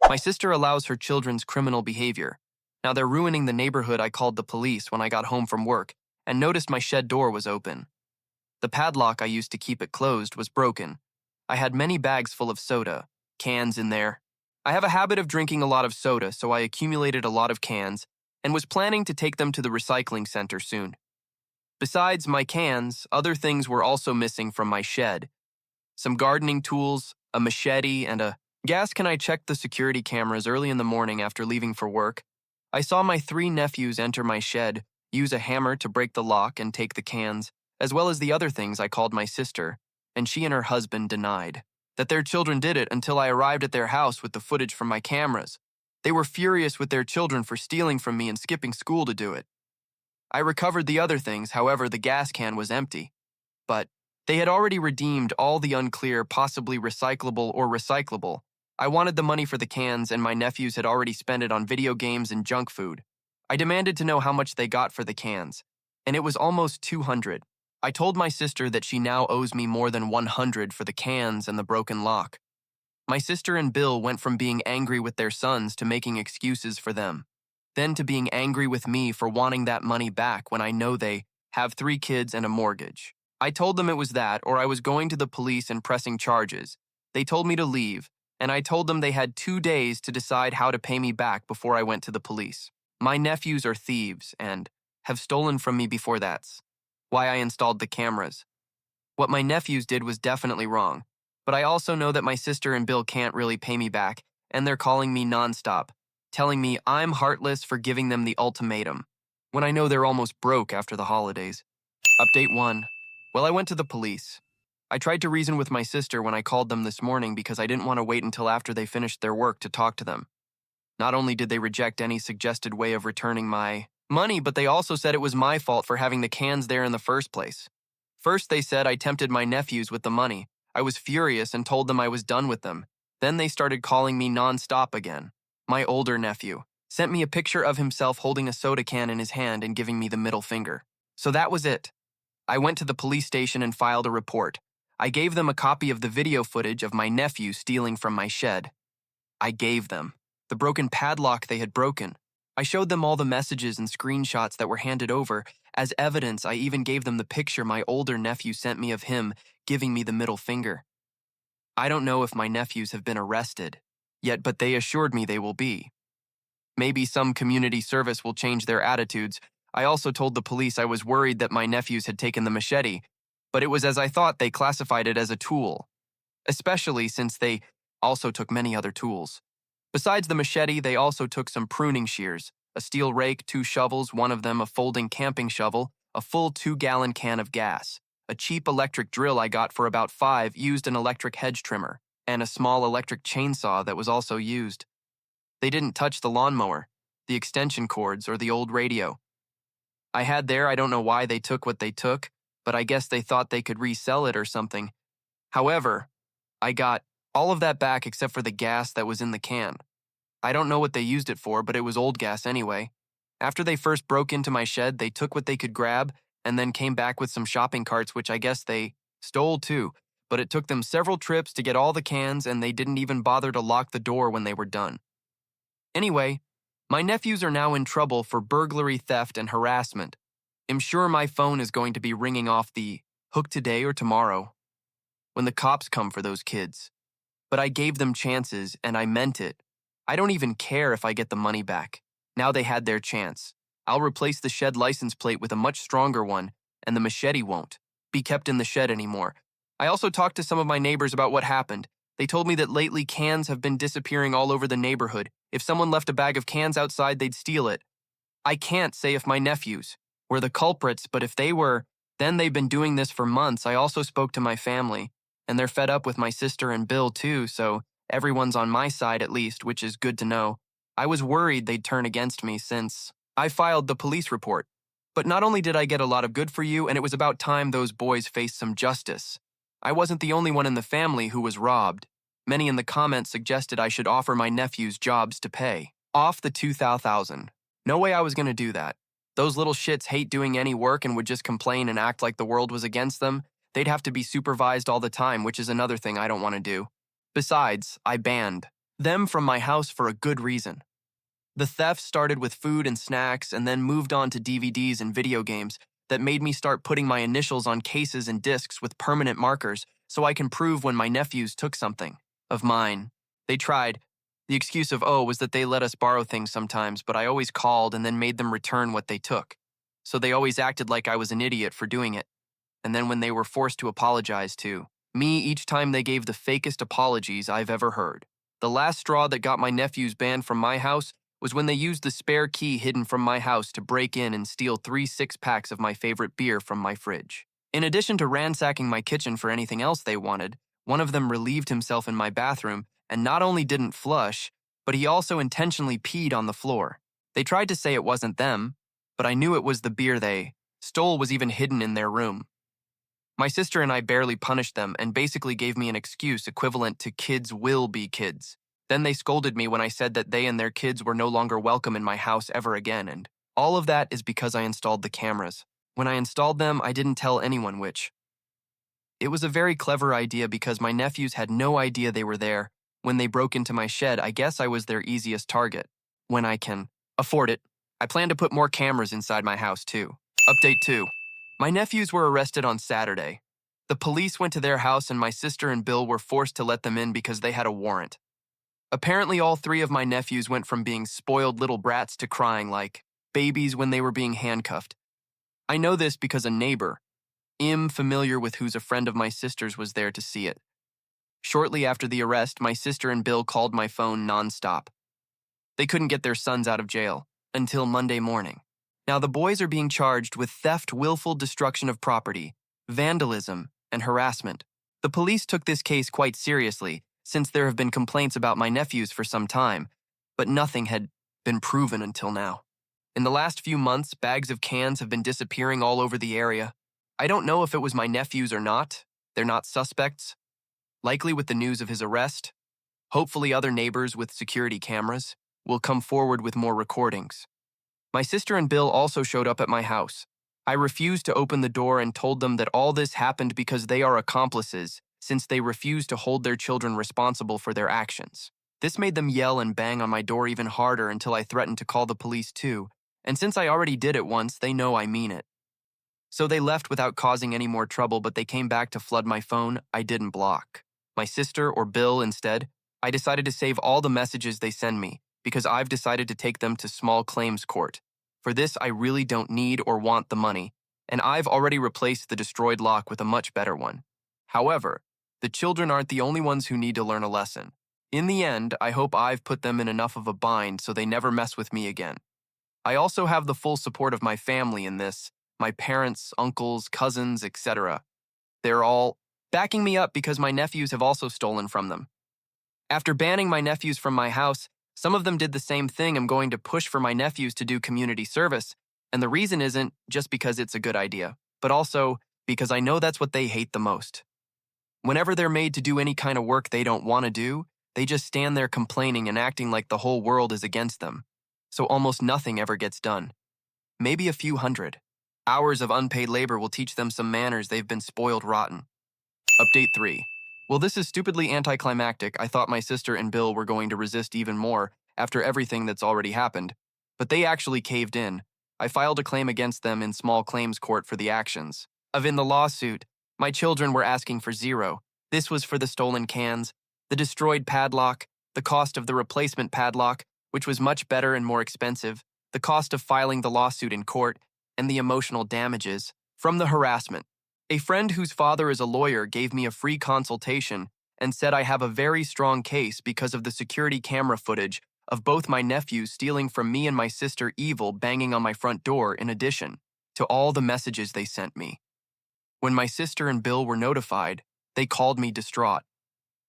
My sister allows her children's criminal behavior. Now they're ruining the neighborhood. I called the police when I got home from work and noticed my shed door was open. The padlock I used to keep it closed was broken. I had many bags full of soda, cans in there. I have a habit of drinking a lot of soda, so I accumulated a lot of cans and was planning to take them to the recycling center soon. Besides my cans, other things were also missing from my shed. Some gardening tools, a machete, and a gas can. I checked the security cameras early in the morning after leaving for work. I saw my 3 nephews enter my shed, use a hammer to break the lock and take the cans, as well as the other things. I called my sister, and she and her husband denied that their children did it until I arrived at their house with the footage from my cameras. They were furious with their children for stealing from me and skipping school to do it. I recovered the other things, however, the gas can was empty. But they had already redeemed all the unclear, possibly recyclable or recyclable. I wanted the money for the cans, and my nephews had already spent it on video games and junk food. I demanded to know how much they got for the cans, and it was almost 200. I told my sister that she now owes me more than 100 for the cans and the broken lock. My sister and Bill went from being angry with their sons to making excuses for them, then to being angry with me for wanting that money back when I know they have 3 kids and a mortgage. I told them it was that, or I was going to the police and pressing charges. They told me to leave, and I told them they had 2 days to decide how to pay me back before I went to the police. My nephews are thieves and have stolen from me before. That's why I installed the cameras. What my nephews did was definitely wrong, but I also know that my sister and Bill can't really pay me back, and they're calling me nonstop, telling me I'm heartless for giving them the ultimatum, when I know they're almost broke after the holidays. Update 1. Well, I went to the police. I tried to reason with my sister when I called them this morning because I didn't want to wait until after they finished their work to talk to them. Not only did they reject any suggested way of returning my money, but they also said it was my fault for having the cans there in the first place. First, they said I tempted my nephews with the money. I was furious and told them I was done with them. Then they started calling me nonstop again. My older nephew sent me a picture of himself holding a soda can in his hand and giving me the middle finger. So that was it. I went to the police station and filed a report. I gave them a copy of the video footage of my nephew stealing from my shed. I gave them the broken padlock they had broken. I showed them all the messages and screenshots that were handed over. As evidence, I even gave them the picture my older nephew sent me of him giving me the middle finger. I don't know if my nephews have been arrested yet, but they assured me they will be. Maybe some community service will change their attitudes. I also told the police I was worried that my nephews had taken the machete, but it was as I thought. They classified it as a tool, especially since they also took many other tools. Besides the machete, they also took some pruning shears, a steel rake, 2 shovels, one of them a folding camping shovel, a full 2-gallon can of gas, a cheap electric drill I got for about $5, used an electric hedge trimmer, and a small electric chainsaw that was also used. They didn't touch the lawnmower, the extension cords, or the old radio I had there. I don't know why they took what they took, but I guess they thought they could resell it or something. However, I got all of that back except for the gas that was in the can. I don't know what they used it for, but it was old gas anyway. After they first broke into my shed, they took what they could grab and then came back with some shopping carts, which I guess they stole too. But it took them several trips to get all the cans, and they didn't even bother to lock the door when they were done. Anyway, my nephews are now in trouble for burglary, theft, and harassment. I'm sure my phone is going to be ringing off the hook today or tomorrow when the cops come for those kids. But I gave them chances, and I meant it. I don't even care if I get the money back. Now they had their chance. I'll replace the shed license plate with a much stronger one, and the machete won't be kept in the shed anymore. I also talked to some of my neighbors about what happened. They told me that lately cans have been disappearing all over the neighborhood. If someone left a bag of cans outside, they'd steal it. I can't say if my nephews were the culprits, but if they were, then they've been doing this for months. I also spoke to my family, and they're fed up with my sister and Bill too, so everyone's on my side at least, which is good to know. I was worried they'd turn against me since I filed the police report. But not only did I get a lot of good for you, and it was about time those boys faced some justice. I wasn't the only one in the family who was robbed. Many in the comments suggested I should offer my nephews jobs to pay off the $2,000. No way I was going to do that. Those little shits hate doing any work and would just complain and act like the world was against them. They'd have to be supervised all the time, which is another thing I don't want to do. Besides, I banned them from my house for a good reason. The theft started with food and snacks and then moved on to DVDs and video games that made me start putting my initials on cases and discs with permanent markers so I can prove when my nephews took something of mine. They tried. The excuse of, oh, was that they let us borrow things sometimes, but I always called and then made them return what they took. So they always acted like I was an idiot for doing it. And then when they were forced to apologize to me, each time they gave the fakest apologies I've ever heard. The last straw that got my nephews banned from my house was when they used the spare key hidden from my house to break in and steal 3 6-packs of my favorite beer from my fridge. In addition to ransacking my kitchen for anything else they wanted, one of them relieved himself in my bathroom and not only didn't flush, but he also intentionally peed on the floor. They tried to say it wasn't them, but I knew it was the beer they stole was even hidden in their room. My sister and I barely punished them and basically gave me an excuse equivalent to kids will be kids. Then they scolded me when I said that they and their kids were no longer welcome in my house ever again, and all of that is because I installed the cameras. When I installed them, I didn't tell anyone which. It was a very clever idea because my nephews had no idea they were there. When they broke into my shed, I guess I was their easiest target. When I can afford it, I plan to put more cameras inside my house too. Update 2. My nephews were arrested on Saturday. The police went to their house and my sister and Bill were forced to let them in because they had a warrant. Apparently, all 3 of my nephews went from being spoiled little brats to crying like babies when they were being handcuffed. I know this because a neighbor, familiar with who's a friend of my sister's, was there to see it. Shortly after the arrest, my sister and Bill called my phone nonstop. They couldn't get their sons out of jail until Monday morning. Now, the boys are being charged with theft, willful destruction of property, vandalism, and harassment. The police took this case quite seriously, since there have been complaints about my nephews for some time, but nothing had been proven until now. In the last few months, bags of cans have been disappearing all over the area. I don't know if it was my nephews or not. They're not suspects. Likely with the news of his arrest, hopefully other neighbors with security cameras will come forward with more recordings. My sister and Bill also showed up at my house. I refused to open the door and told them that all this happened because they are accomplices, since they refused to hold their children responsible for their actions. This made them yell and bang on my door even harder until I threatened to call the police too, and since I already did it once, they know I mean it. So they left without causing any more trouble, but they came back to flood my phone I didn't block. My sister or Bill instead, I decided to save all the messages they send me, because I've decided to take them to small claims court. For this, I really don't need or want the money, and I've already replaced the destroyed lock with a much better one. However, the children aren't the only ones who need to learn a lesson. In the end, I hope I've put them in enough of a bind so they never mess with me again. I also have the full support of my family in this, my parents, uncles, cousins, etc. They're all backing me up because my nephews have also stolen from them. After banning my nephews from my house, some of them did the same thing. I'm going to push for my nephews to do community service, and the reason isn't just because it's a good idea, but also because I know that's what they hate the most. Whenever they're made to do any kind of work they don't want to do, they just stand there complaining and acting like the whole world is against them. So almost nothing ever gets done. Maybe a few hundred. Hours of unpaid labor will teach them some manners they've been spoiled rotten. Update 3. Well, this is stupidly anticlimactic. I thought my sister and Bill were going to resist even more after everything that's already happened, but they actually caved in. I filed a claim against them in small claims court for the actions. In the lawsuit, my children were asking for zero. This was for the stolen cans, the destroyed padlock, the cost of the replacement padlock, which was much better and more expensive, the cost of filing the lawsuit in court, and the emotional damages from the harassment. A friend whose father is a lawyer gave me a free consultation and said I have a very strong case because of the security camera footage of both my nephews stealing from me and my sister Evil banging on my front door in addition to all the messages they sent me. When my sister and Bill were notified, they called me distraught.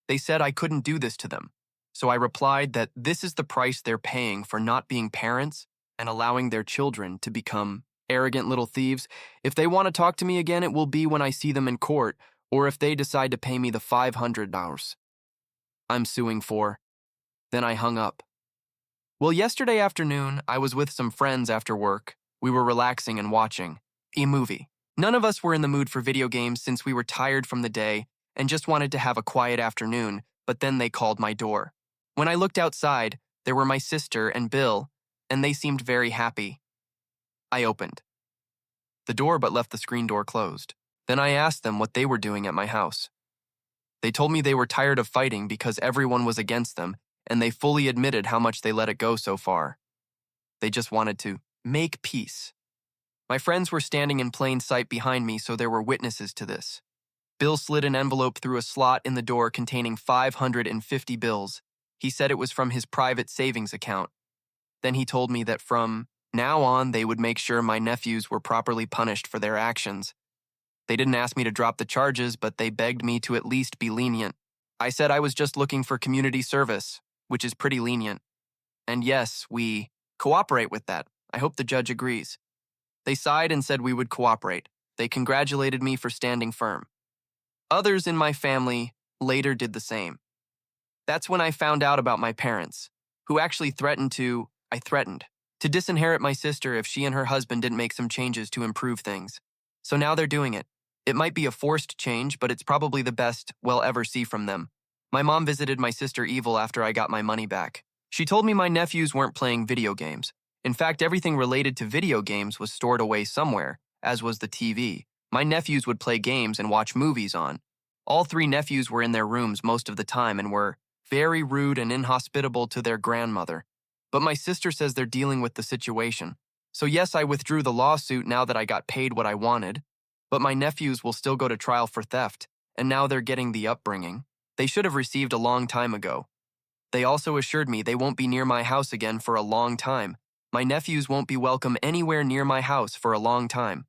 They said I couldn't do this to them, so I replied that this is the price they're paying for not being parents and allowing their children to become arrogant little thieves. If they want to talk to me again, it will be when I see them in court, or if they decide to pay me the $500 I'm suing for. Then I hung up. Well, yesterday afternoon, I was with some friends after work. We were relaxing and watching a movie. None of us were in the mood for video games since we were tired from the day and just wanted to have a quiet afternoon, but then they called my door. When I looked outside, there were my sister and Bill, and they seemed very happy. I opened the door but left the screen door closed. Then I asked them what they were doing at my house. They told me they were tired of fighting because everyone was against them, and they fully admitted how much they let it go so far. They just wanted to make peace. My friends were standing in plain sight behind me, so there were witnesses to this. Bill slid an envelope through a slot in the door containing 550 bills. He said it was from his private savings account. Then he told me that from now on, they would make sure my nephews were properly punished for their actions. They didn't ask me to drop the charges, but they begged me to at least be lenient. I said I was just looking for community service, which is pretty lenient. And yes, we cooperate with that. I hope the judge agrees. They sighed and said we would cooperate. They congratulated me for standing firm. Others in my family later did the same. That's when I found out about my parents, who actually threatened to disinherit my sister if she and her husband didn't make some changes to improve things. So now they're doing it. It might be a forced change, but it's probably the best we'll ever see from them. My mom visited my sister Evil after I got my money back. She told me my nephews weren't playing video games. In fact, everything related to video games was stored away somewhere, as was the TV. My nephews would play games and watch movies on. All three nephews were in their rooms most of the time and were very rude and inhospitable to their grandmother. But my sister says they're dealing with the situation. So yes, I withdrew the lawsuit now that I got paid what I wanted. But my nephews will still go to trial for theft, and now they're getting the upbringing they should have received a long time ago. They also assured me they won't be near my house again for a long time. My nephews won't be welcome anywhere near my house for a long time.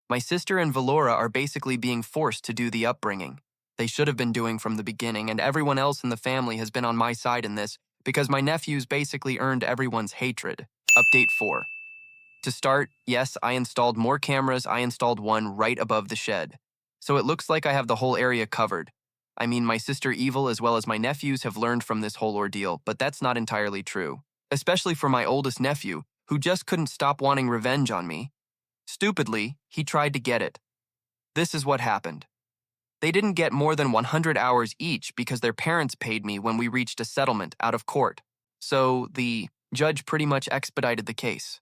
My sister and Valora are basically being forced to do the upbringing they should have been doing from the beginning, and everyone else in the family has been on my side in this because my nephews basically earned everyone's hatred. Update 4. To start, yes, I installed more cameras. I installed one right above the shed. So it looks like I have the whole area covered. I mean, my sister Evil as well as my nephews have learned from this whole ordeal, but that's not entirely true. Especially for my oldest nephew, who just couldn't stop wanting revenge on me. Stupidly, he tried to get it. This is what happened. They didn't get more than 100 hours each because their parents paid me when we reached a settlement out of court. So the judge pretty much expedited the case.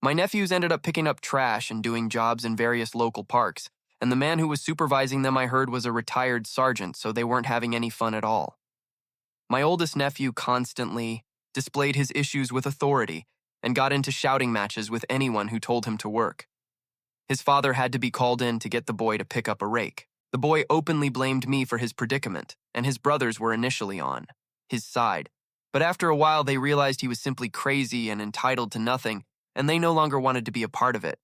My nephews ended up picking up trash and doing jobs in various local parks, and the man who was supervising them I heard was a retired sergeant, so they weren't having any fun at all. My oldest nephew constantly displayed his issues with authority and got into shouting matches with anyone who told him to work. His father had to be called in to get the boy to pick up a rake. The boy openly blamed me for his predicament, and his brothers were initially on his side. But after a while, they realized he was simply crazy and entitled to nothing, and they no longer wanted to be a part of it.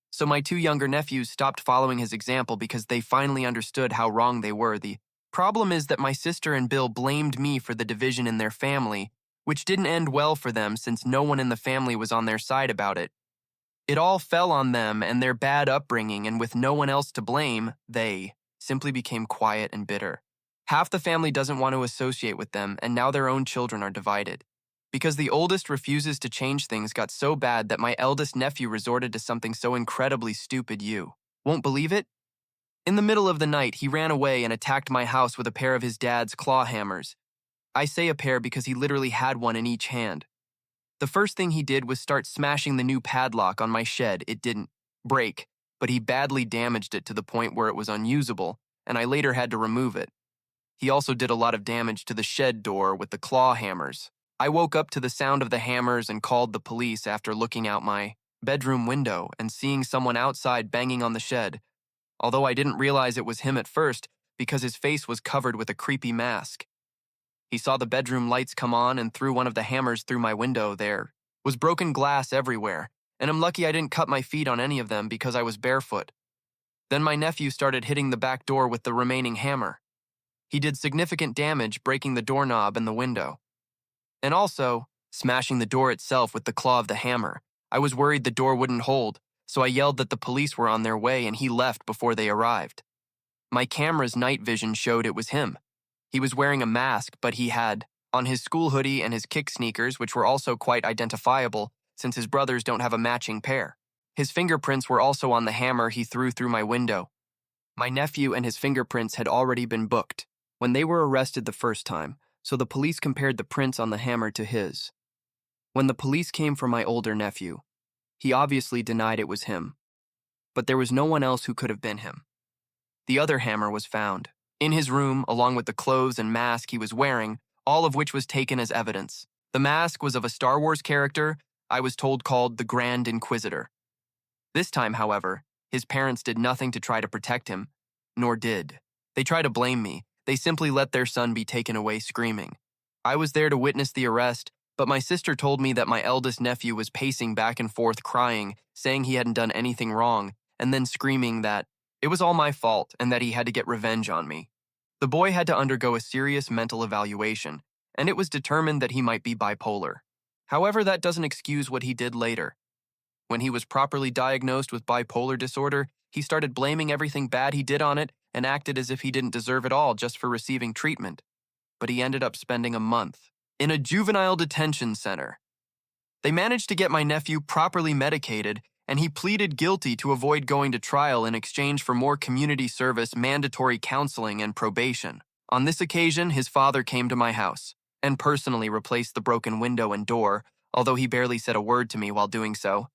So my two younger nephews stopped following his example because they finally understood how wrong they were. The problem is that my sister and Bill blamed me for the division in their family, which didn't end well for them since no one in the family was on their side about it. It all fell on them and their bad upbringing, and with no one else to blame, they simply became quiet and bitter. Half the family doesn't want to associate with them, and now their own children are divided. Because the oldest refuses to change, things got so bad that my eldest nephew resorted to something so incredibly stupid you won't believe it? In the middle of the night, he ran away and attacked my house with a pair of his dad's claw hammers. I say a pair because he literally had one in each hand. The first thing he did was start smashing the new padlock on my shed. It didn't break, but he badly damaged it to the point where it was unusable, and I later had to remove it. He also did a lot of damage to the shed door with the claw hammers. I woke up to the sound of the hammers and called the police after looking out my bedroom window and seeing someone outside banging on the shed, although I didn't realize it was him at first because his face was covered with a creepy mask. He saw the bedroom lights come on and threw one of the hammers through my window. There was broken glass everywhere, and I'm lucky I didn't cut my feet on any of them because I was barefoot. Then my nephew started hitting the back door with the remaining hammer. He did significant damage, breaking the doorknob and the window, and also smashing the door itself with the claw of the hammer. I was worried the door wouldn't hold, so I yelled that the police were on their way and he left before they arrived. My camera's night vision showed it was him. He was wearing a mask, but he had on his school hoodie and his kick sneakers, which were also quite identifiable since his brothers don't have a matching pair. His fingerprints were also on the hammer he threw through my window. My nephew and his fingerprints had already been booked when they were arrested the first time, so the police compared the prints on the hammer to his. When the police came for my older nephew, he obviously denied it was him, but there was no one else who could have been him. The other hammer was found in his room, along with the clothes and mask he was wearing, all of which was taken as evidence. The mask was of a Star Wars character, I was told, called the Grand Inquisitor. This time, however, his parents did nothing to try to protect him, nor did. They tried to blame me. They simply let their son be taken away screaming. I was there to witness the arrest, but my sister told me that my eldest nephew was pacing back and forth crying, saying he hadn't done anything wrong, and then screaming that it was all my fault and that he had to get revenge on me. The boy had to undergo a serious mental evaluation, and it was determined that he might be bipolar. However, that doesn't excuse what he did later. When he was properly diagnosed with bipolar disorder, he started blaming everything bad he did on it and acted as if he didn't deserve it all just for receiving treatment. But he ended up spending a month in a juvenile detention center. They managed to get my nephew properly medicated, and he pleaded guilty to avoid going to trial in exchange for more community service, mandatory counseling, and probation. On this occasion, his father came to my house and personally replaced the broken window and door, although he barely said a word to me while doing so.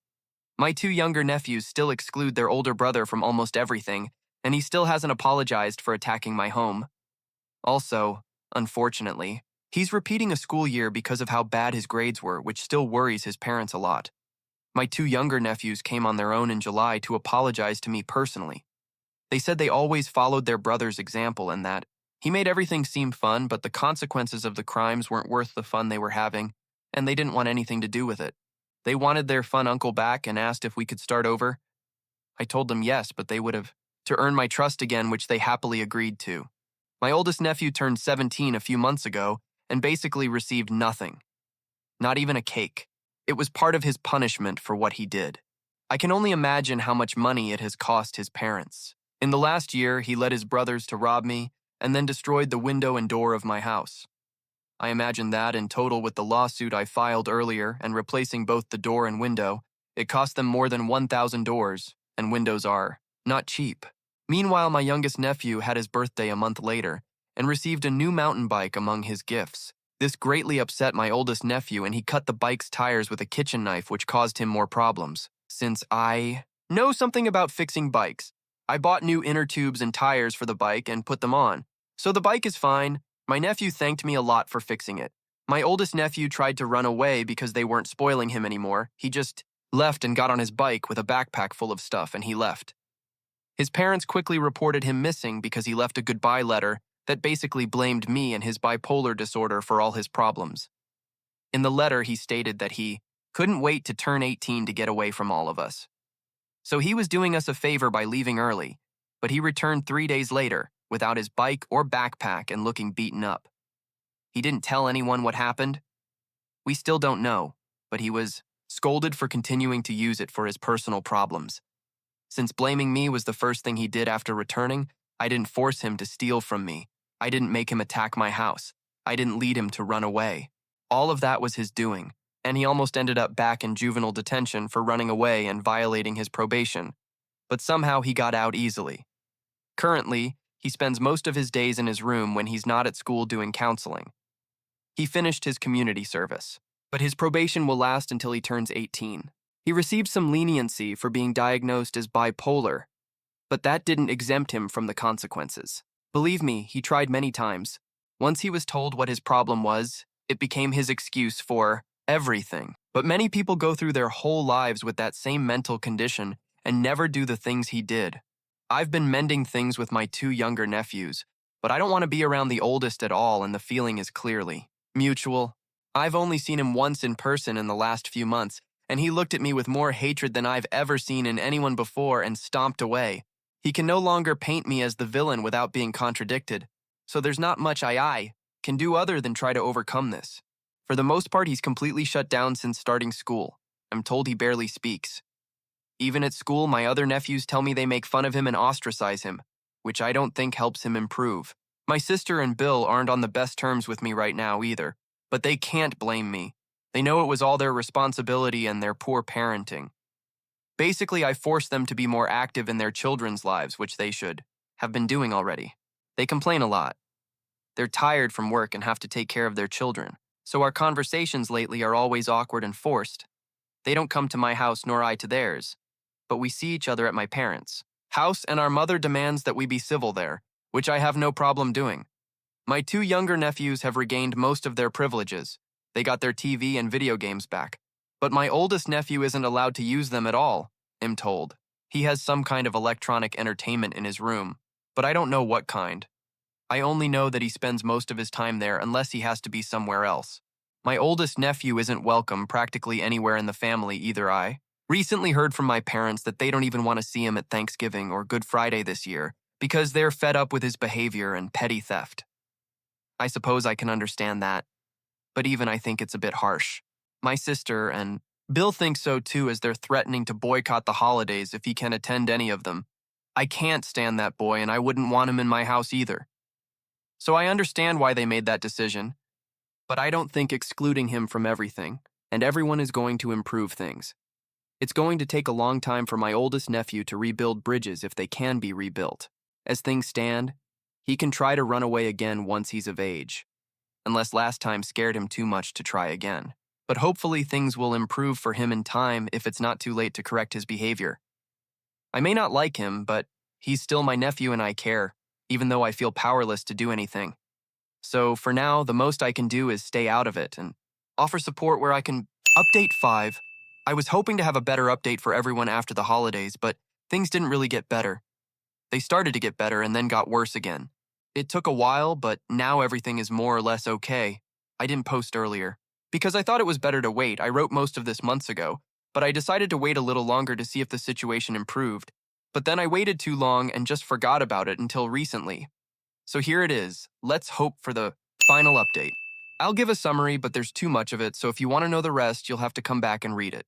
My two younger nephews still exclude their older brother from almost everything, and he still hasn't apologized for attacking my home. Also, unfortunately, he's repeating a school year because of how bad his grades were, which still worries his parents a lot. My two younger nephews came on their own in July to apologize to me personally. They said they always followed their brother's example and that he made everything seem fun, but the consequences of the crimes weren't worth the fun they were having, and they didn't want anything to do with it. They wanted their fun uncle back and asked if we could start over. I told them yes, but they would have to earn my trust again, which they happily agreed to. My oldest nephew turned 17 a few months ago and basically received nothing. Not even a cake. It was part of his punishment for what he did. I can only imagine how much money it has cost his parents. In the last year, he led his brothers to rob me and then destroyed the window and door of my house. I imagine that, in total with the lawsuit I filed earlier and replacing both the door and window, it cost them more than 1,000 doors, and windows are not cheap. Meanwhile, my youngest nephew had his birthday a month later and received a new mountain bike among his gifts. This greatly upset my oldest nephew, and he cut the bike's tires with a kitchen knife, which caused him more problems. Since I know something about fixing bikes, I bought new inner tubes and tires for the bike and put them on. So the bike is fine. My nephew thanked me a lot for fixing it. My oldest nephew tried to run away because they weren't spoiling him anymore. He just left and got on his bike with a backpack full of stuff, and he left. His parents quickly reported him missing because he left a goodbye letter that basically blamed me and his bipolar disorder for all his problems. In the letter, he stated that he couldn't wait to turn 18 to get away from all of us. So he was doing us a favor by leaving early, but he returned 3 days later without his bike or backpack and looking beaten up. He didn't tell anyone what happened. We still don't know, but he was scolded for continuing to use it for his personal problems. Since blaming me was the first thing he did after returning, I didn't force him to steal from me. I didn't make him attack my house. I didn't lead him to run away. All of that was his doing, and he almost ended up back in juvenile detention for running away and violating his probation. But somehow he got out easily. Currently, he spends most of his days in his room when he's not at school doing counseling. He finished his community service, but his probation will last until he turns 18. He received some leniency for being diagnosed as bipolar, but that didn't exempt him from the consequences. Believe me, he tried many times. Once he was told what his problem was, it became his excuse for everything. But many people go through their whole lives with that same mental condition and never do the things he did. I've been mending things with my two younger nephews, but I don't want to be around the oldest at all, and the feeling is clearly mutual. I've only seen him once in person in the last few months, and he looked at me with more hatred than I've ever seen in anyone before and stomped away. He can no longer paint me as the villain without being contradicted, so there's not much I can do other than try to overcome this. For the most part, he's completely shut down since starting school. I'm told he barely speaks. Even at school, my other nephews tell me they make fun of him and ostracize him, which I don't think helps him improve. My sister and Bill aren't on the best terms with me right now either, but they can't blame me. They know it was all their responsibility and their poor parenting. Basically, I forced them to be more active in their children's lives, which they should have been doing already. They complain a lot. They're tired from work and have to take care of their children. So our conversations lately are always awkward and forced. They don't come to my house nor I to theirs, but we see each other at my parents' house, and our mother demands that we be civil there, which I have no problem doing. My two younger nephews have regained most of their privileges. They got their TV and video games back. But my oldest nephew isn't allowed to use them at all, I'm told. He has some kind of electronic entertainment in his room, but I don't know what kind. I only know that he spends most of his time there unless he has to be somewhere else. My oldest nephew isn't welcome practically anywhere in the family either. I recently heard from my parents that they don't even want to see him at Thanksgiving or Good Friday this year because they're fed up with his behavior and petty theft. I suppose I can understand that, but even I think it's a bit harsh. My sister and Bill think so too, as they're threatening to boycott the holidays if he can attend any of them. I can't stand that boy, and I wouldn't want him in my house either. So I understand why they made that decision, but I don't think excluding him from everything, and everyone is going to improve things. It's going to take a long time for my oldest nephew to rebuild bridges if they can be rebuilt. As things stand, he can try to run away again once he's of age, unless last time scared him too much to try again. But hopefully things will improve for him in time if it's not too late to correct his behavior. I may not like him, but he's still my nephew and I care, even though I feel powerless to do anything. So for now, the most I can do is stay out of it and offer support where I can. Update 5. I was hoping to have a better update for everyone after the holidays, but things didn't really get better. They started to get better and then got worse again. It took a while, but now everything is more or less okay. I didn't post earlier because I thought it was better to wait. I wrote most of this months ago, but I decided to wait a little longer to see if the situation improved. But then I waited too long and just forgot about it until recently. So here it is. Let's hope for the final update. I'll give a summary, but there's too much of it, so if you want to know the rest, you'll have to come back and read it.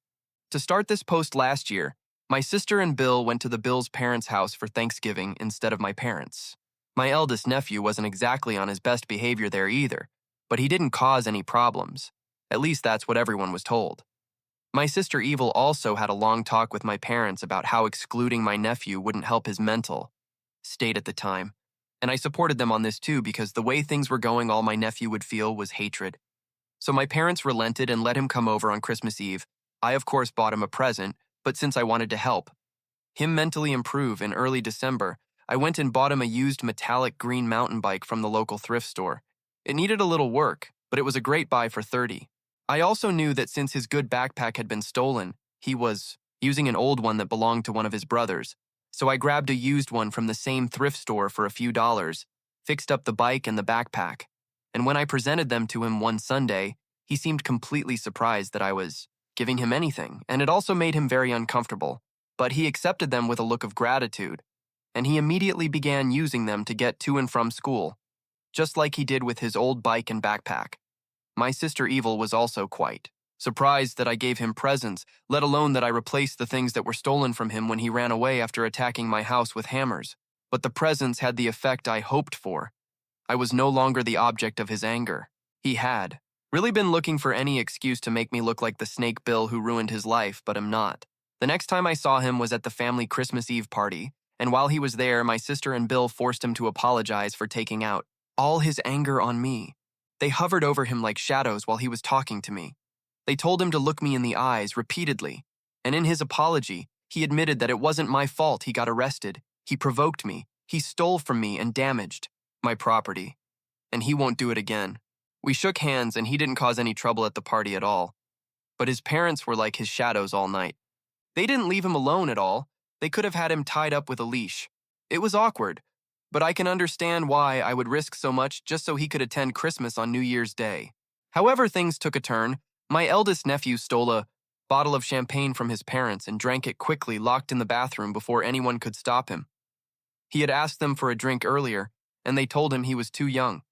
To start this post last year, my sister and Bill went to the Bill's parents' house for Thanksgiving instead of my parents'. My eldest nephew wasn't exactly on his best behavior there either, but he didn't cause any problems. At least that's what everyone was told. My sister Evil also had a long talk with my parents about how excluding my nephew wouldn't help his mental state at the time, and I supported them on this too because the way things were going, all my nephew would feel was hatred. So my parents relented and let him come over on Christmas Eve. I of course bought him a present, but since I wanted to help him mentally improve, in early December, I went and bought him a used metallic green mountain bike from the local thrift store. It needed a little work, but it was a great buy for $30. I also knew that since his good backpack had been stolen, he was using an old one that belonged to one of his brothers. So I grabbed a used one from the same thrift store for a few dollars, fixed up the bike and the backpack, and when I presented them to him one Sunday, he seemed completely surprised that I was giving him anything, and it also made him very uncomfortable. But he accepted them with a look of gratitude, and he immediately began using them to get to and from school, just like he did with his old bike and backpack. My sister Evil was also quite surprised that I gave him presents, let alone that I replaced the things that were stolen from him when he ran away after attacking my house with hammers. But the presents had the effect I hoped for. I was no longer the object of his anger. He had really been looking for any excuse to make me look like the snake Bill who ruined his life, but am not. The next time I saw him was at the family Christmas Eve party, and while he was there, my sister and Bill forced him to apologize for taking out all his anger on me. They hovered over him like shadows while he was talking to me. They told him to look me in the eyes repeatedly, and in his apology, he admitted that it wasn't my fault he got arrested. He provoked me, he stole from me and damaged my property, and he won't do it again. We shook hands and he didn't cause any trouble at the party at all. But his parents were like his shadows all night. They didn't leave him alone at all. They could have had him tied up with a leash. It was awkward, but I can understand why I would risk so much just so he could attend Christmas on New Year's Day. However, things took a turn. My eldest nephew stole a bottle of champagne from his parents and drank it quickly, locked in the bathroom before anyone could stop him. He had asked them for a drink earlier, and they told him he was too young.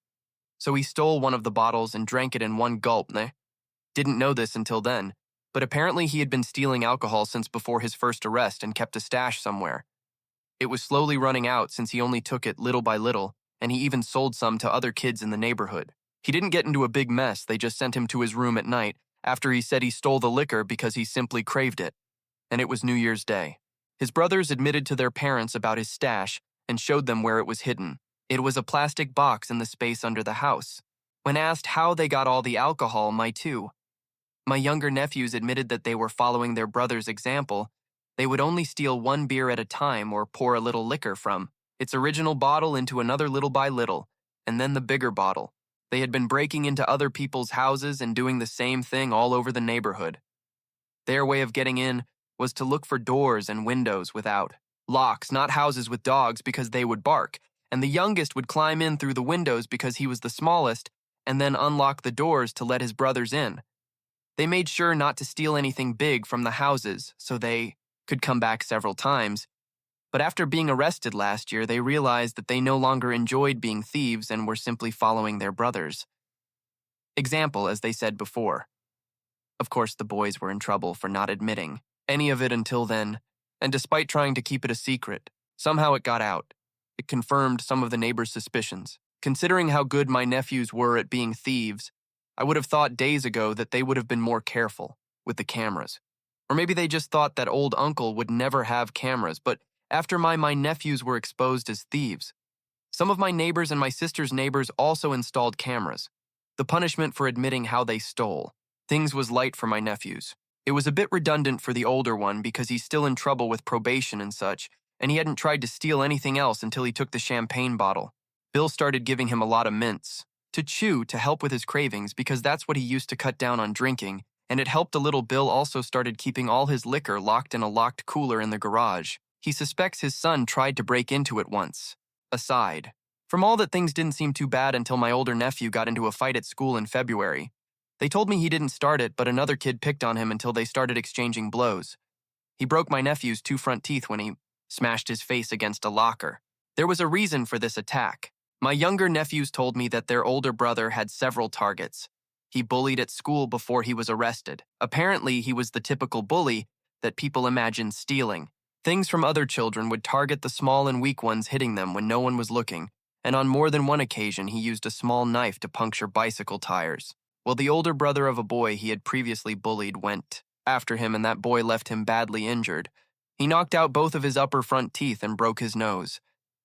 So he stole one of the bottles and drank it in one gulp. Didn't know this until then, but apparently he had been stealing alcohol since before his first arrest and kept a stash somewhere. It was slowly running out since he only took it little by little, and he even sold some to other kids in the neighborhood. He didn't get into a big mess. They just sent him to his room at night after he said he stole the liquor because he simply craved it. And it was New Year's Day. His brothers admitted to their parents about his stash and showed them where it was hidden. It was a plastic box in the space under the house. When asked how they got all the alcohol, my younger nephews admitted that they were following their brother's example. They would only steal one beer at a time or pour a little liquor from its original bottle into another little by little, and then the bigger bottle. They had been breaking into other people's houses and doing the same thing all over the neighborhood. Their way of getting in was to look for doors and windows without locks, not houses with dogs because they would bark, and the youngest would climb in through the windows because he was the smallest and then unlock the doors to let his brothers in. They made sure not to steal anything big from the houses so they could come back several times, but after being arrested last year, they realized that they no longer enjoyed being thieves and were simply following their brothers. Example, as they said before. Of course, the boys were in trouble for not admitting any of it until then, and despite trying to keep it a secret, somehow it got out. It confirmed some of the neighbors' suspicions. Considering how good my nephews were at being thieves, I would have thought days ago that they would have been more careful with the cameras. Or maybe they just thought that old uncle would never have cameras, but after my nephews were exposed as thieves, some of my neighbors and my sister's neighbors also installed cameras. The punishment for admitting how they stole. Things was light for my nephews. It was a bit redundant for the older one because he's still in trouble with probation and such, and he hadn't tried to steal anything else until he took the champagne bottle. Bill started giving him a lot of mints to chew to help with his cravings because that's what he used to cut down on drinking, and it helped a little. Bill also started keeping all his liquor locked in a locked cooler in the garage. He suspects his son tried to break into it once. Aside from all that, things didn't seem too bad until my older nephew got into a fight at school in February. They told me he didn't start it, but another kid picked on him until they started exchanging blows. He broke my nephew's 2 front teeth when he smashed his face against a locker. There was a reason for this attack. My younger nephews told me that their older brother had several targets. He bullied at school before he was arrested. Apparently, he was the typical bully that people imagine stealing. Things from other children would target the small and weak ones, hitting them when no one was looking, and on more than one occasion he used a small knife to puncture bicycle tires. Well, the older brother of a boy he had previously bullied went after him, and that boy left him badly injured. He knocked out both of his upper front teeth and broke his nose.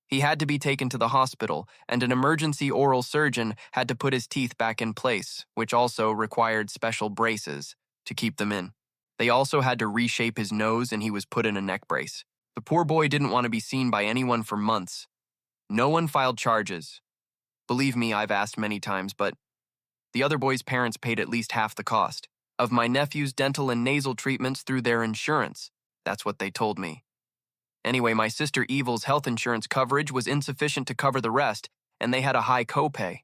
He had to be taken to the hospital, and an emergency oral surgeon had to put his teeth back in place, which also required special braces to keep them in. They also had to reshape his nose, and he was put in a neck brace. The poor boy didn't want to be seen by anyone for months. No one filed charges. Believe me, I've asked many times, but the other boy's parents paid at least half the cost of my nephew's dental and nasal treatments through their insurance. That's what they told me. Anyway, my sister Evil's health insurance coverage was insufficient to cover the rest, and they had a high copay.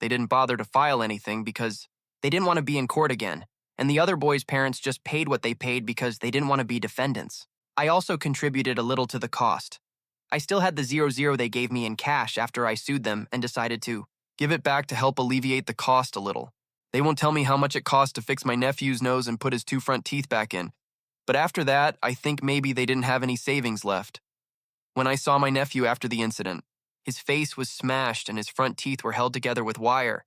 They didn't bother to file anything because they didn't want to be in court again, and the other boy's parents just paid what they paid because they didn't want to be defendants. I also contributed a little to the cost. I still had the 0 they gave me in cash after I sued them and decided to give it back to help alleviate the cost a little. They won't tell me how much it cost to fix my nephew's nose and put his 2 front teeth back in, but after that, I think maybe they didn't have any savings left. When I saw my nephew after the incident, his face was smashed and his front teeth were held together with wire.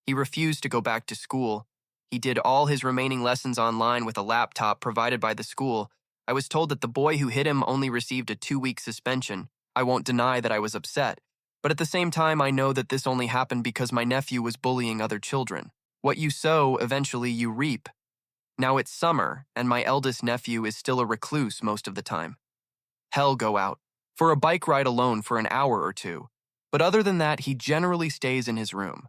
He refused to go back to school. He did all his remaining lessons online with a laptop provided by the school. I was told that the boy who hit him only received a 2-week suspension. I won't deny that I was upset, but at the same time I know that this only happened because my nephew was bullying other children. What you sow, eventually you reap. Now it's summer, and my eldest nephew is still a recluse most of the time. He'll go out for a bike ride alone for an hour or two, but other than that, he generally stays in his room.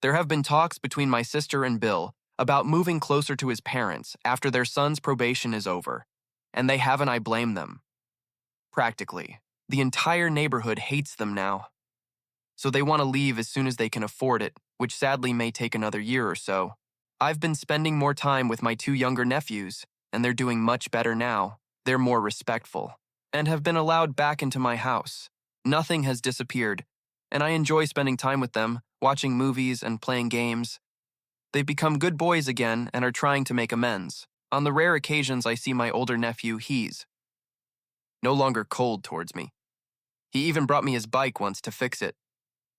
There have been talks between my sister and Bill about moving closer to his parents after their son's probation is over, and they haven't. I blame them. Practically, the entire neighborhood hates them now, so they want to leave as soon as they can afford it, which sadly may take another year or so. I've been spending more time with my 2 younger nephews, and they're doing much better now. They're more respectful, and have been allowed back into my house. Nothing has disappeared, and I enjoy spending time with them, watching movies and playing games. They've become good boys again and are trying to make amends. On the rare occasions I see my older nephew, he's no longer cold towards me. He even brought me his bike once to fix it.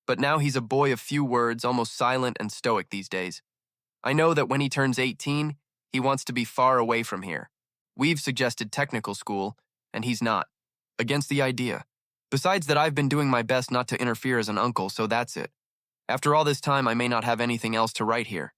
But now he's a boy of few words, almost silent and stoic these days. I know that when he turns 18, he wants to be far away from here. We've suggested technical school, and he's not against the idea. Besides that, I've been doing my best not to interfere as an uncle, so that's it. After all this time, I may not have anything else to write here.